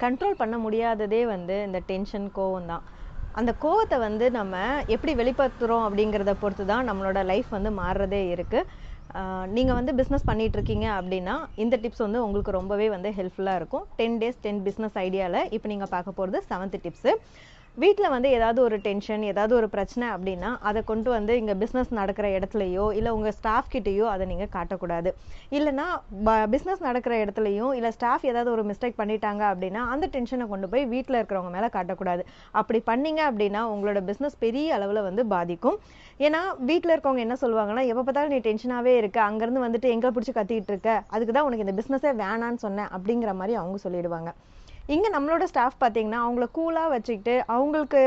Control பண்ண முடியாததே வந்து இந்த டென்ஷன், கோவம் தான். அந்த கோவத்தை வந்து நம்ம எப்படி வெளிப்படுத்துகிறோம் அப்படிங்கிறத பொறுத்து தான் நம்மளோட லைஃப் வந்து மாறுறதே இருக்குது. நீங்கள் வந்து பிஸ்னஸ் பண்ணிட்டு இருக்கீங்க அப்படின்னா இந்த டிப்ஸ் வந்து உங்களுக்கு ரொம்பவே வந்து ஹெல்ப்ஃபுல்லாக இருக்கும். 10 days 10 பிஸ்னஸ் ஐடியாவில் இப்போ நீங்கள் பார்க்க போகிறது 7th டிப்ஸு. வீட்டில் வந்து ஏதாவது ஒரு டென்ஷன், ஏதாவது ஒரு பிரச்சனை அப்படின்னா அதை கொண்டு வந்து இங்கே பிஸ்னஸ் நடக்கிற இடத்துலையோ இல்லை உங்கள் ஸ்டாஃப் கிட்டேயோ அதை நீங்கள் காட்டக்கூடாது. இல்லைன்னா பிஸ்னஸ் நடக்கிற இடத்துலையும் இல்லை ஸ்டாஃப் ஏதாவது ஒரு மிஸ்டேக் பண்ணிட்டாங்க அப்படின்னா அந்த டென்ஷனை கொண்டு போய் வீட்டில் இருக்கிறவங்க மேலே காட்டக்கூடாது. அப்படி பண்ணீங்க அப்படின்னா உங்களோட பிஸ்னஸ் பெரிய அளவில் வந்து பாதிக்கும். ஏன்னா வீட்டில் இருக்கவங்க என்ன சொல்லுவாங்கன்னா, எப்போ பார்த்தாலும் நீ டென்ஷனாகவே இருக்க, அங்கேருந்து வந்துட்டு எங்களை பிடிச்சி கத்திக்கிட்டு இருக்க, அதுக்கு தான் உனக்கு இந்த பிஸ்னஸே வேணான்னு சொன்னேன் அப்படிங்கிற மாதிரி அவங்க சொல்லிடுவாங்க. இங்கே நம்மளோட ஸ்டாஃப் பார்த்தீங்கன்னா அவங்கள கூலாக வச்சுக்கிட்டு அவங்களுக்கு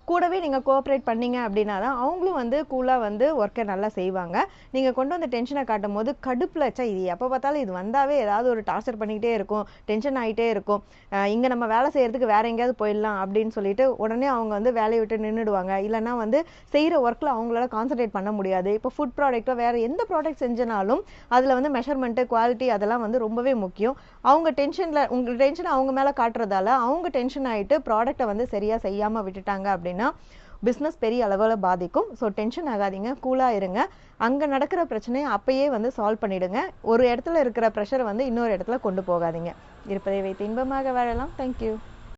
கூடவே நீங்கள் கோஆப்ரேட் பண்ணீங்க அப்படின்னா தான் அவங்களும் வந்து கூலாக வந்து ஒர்க்கை நல்லா செய்வாங்க. நீங்கள் கொண்டு வந்து டென்ஷனை காட்டும் போது கடுப்பில் வச்சா இது எப்போ பார்த்தாலும் இது வந்தாவே ஏதாவது ஒரு டார்ச்சர் பண்ணிக்கிட்டே இருக்கும், டென்ஷன் ஆகிட்டே இருக்கும், இங்கே நம்ம வேலை செய்கிறதுக்கு வேற எங்கேயாவது போயிடலாம் அப்படின்னு சொல்லிட்டு உடனே அவங்க வந்து வேலையை விட்டு நின்றுடுவாங்க. இல்லைனா வந்து செய்கிற ஒர்க்கில் அவங்களால கான்சன்ட்ரேட் பண்ண முடியாது. இப்போ ஃபுட் ப்ராடக்ட்டோ வேறு எந்த ப்ராடக்ட் செஞ்சனாலும் அதில் வந்து மெஷர்மெண்ட்டு, குவாலிட்டி அதெல்லாம் வந்து ரொம்பவே முக்கியம். அவங்க டென்ஷனில் உங்கள் டென்ஷனை அவங்க மேலே காட்டுறதால அவங்க டென்ஷன் ஆகிட்டு ப்ராடக்டை வந்து சரியாக செய்யாமல் விட்டுட்டாங்க அப்படின்னா பிஸ்னஸ் பெரிய அளவில் பாதிக்கும். ஸோ டென்ஷன் ஆகாதீங்க, கூலாக இருங்க. அங்கே நடக்கிற பிரச்சனையை அப்பயே வந்து சால்வ் பண்ணிவிடுங்க. ஒரு இடத்துல இருக்கிற ப்ரெஷரை வந்து இன்னொரு இடத்துல கொண்டு போகாதீங்க. இருப்பதை வைத்து இன்பமாக வாழலாம். தேங்க்யூ.